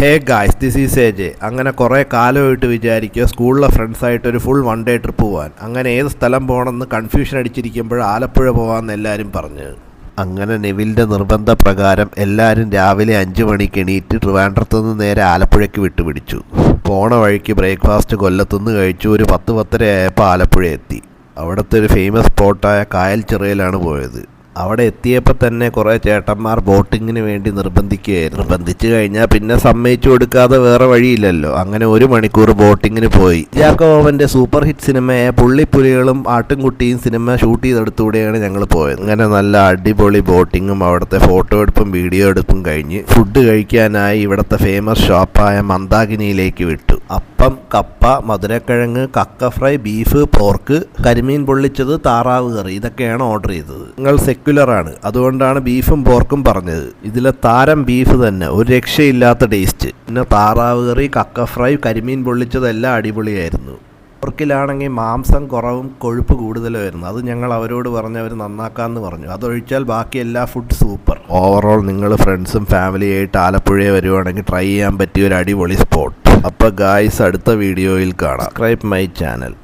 Hey guys, this is AJ. അങ്ങനെ കുറേ കാലമായിട്ട് വിചാരിക്കുക സ്കൂളിലെ ഫ്രണ്ട്സായിട്ട് ഒരു ഫുൾ വൺ ഡേ ട്രിപ്പ് പോകാൻ. അങ്ങനെ ഏത് സ്ഥലം പോകണമെന്ന് കൺഫ്യൂഷൻ അടിച്ചിരിക്കുമ്പോൾ ആലപ്പുഴ പോകാമെന്ന് എല്ലാവരും പറഞ്ഞു. അങ്ങനെ നെവിലിൻ്റെ നിർബന്ധപ്രകാരം എല്ലാവരും രാവിലെ 5 മണിക്ക് എണീറ്റ് ട്രിവാൻഡ്രത്തുനിന്ന് നേരെ ആലപ്പുഴയ്ക്ക് വിട്ടുപിടിച്ചു. പോണ വഴിക്ക് ബ്രേക്ക്ഫാസ്റ്റ് കൊല്ലത്തുനിന്ന് കഴിച്ചു. ഒരു 10-10:30 ആയപ്പോൾ ആലപ്പുഴ എത്തി. അവിടുത്തെ ഒരു ഫേമസ് സ്പോട്ടായ കായൽ ചിറയിലാണ് പോയത്. അവിടെ എത്തിയപ്പോൾ തന്നെ കുറേ ചേട്ടന്മാർ ബോട്ടിങ്ങിന് വേണ്ടി നിർബന്ധിക്കുകയായിരുന്നു. നിർബന്ധിച്ചു കഴിഞ്ഞാൽ പിന്നെ സമ്മതിച്ചു കൊടുക്കാതെ വേറെ വഴിയില്ലല്ലോ. അങ്ങനെ 1 മണിക്കൂർ ബോട്ടിങ്ങിന് പോയി. ജാക്കോബൻ്റെ സൂപ്പർ ഹിറ്റ് സിനിമയെ പുള്ളിപ്പുലികളും ആട്ടുംകുട്ടിയും സിനിമ ഷൂട്ട് ചെയ്തെടുത്തുകൂടെയാണ് ഞങ്ങൾ പോയത്. അങ്ങനെ നല്ല അടിപൊളി ബോട്ടിങ്ങും അവിടുത്തെ ഫോട്ടോ എടുപ്പും വീഡിയോ എടുപ്പും കഴിഞ്ഞ് ഫുഡ് കഴിക്കാനായി ഇവിടുത്തെ ഫേമസ് ഷോപ്പായ മന്ദാകിനിയിലേക്ക് വിട്ടു. അപ്പം, കപ്പ, മധുരക്കിഴങ്ങ്, കക്ക ഫ്രൈ, ബീഫ്, പോർക്ക്, കരിമീൻ പൊള്ളിച്ചത്, താറാവ് കറി ഇതൊക്കെയാണ് ഓർഡർ ചെയ്തത്. നിങ്ങൾ സെക്യുലറാണ്, അതുകൊണ്ടാണ് ബീഫും പോർക്കും പറഞ്ഞത്. ഇതിലെ താരം ബീഫ് തന്നെ, ഒരു രക്ഷയില്ലാത്ത ടേസ്റ്റ്. പിന്നെ താറാവ് കറി, കക്ക ഫ്രൈ, കരിമീൻ പൊള്ളിച്ചതെല്ലാം അടിപൊളിയായിരുന്നു. പോർക്കിലാണെങ്കിൽ മാംസം കുറവും കൊഴുപ്പ് കൂടുതലുമായിരുന്നു. അത് ഞങ്ങൾ അവരോട് പറഞ്ഞ് അവർ നന്നാക്കാമെന്ന് പറഞ്ഞു. അതൊഴിച്ചാൽ ബാക്കി എല്ലാ ഫുഡ് സൂപ്പർ. ഓവറോൾ നിങ്ങൾ ഫ്രണ്ട്സും ഫാമിലിയായിട്ട് ആലപ്പുഴയെ വരുവാണെങ്കിൽ ട്രൈ ചെയ്യാൻ പറ്റിയ ഒരു അടിപൊളി സ്പോട്ട്. അപ്പോൾ ഗായ്സ്, അടുത്ത വീഡിയോയിൽ കാണാം. Subscribe my channel.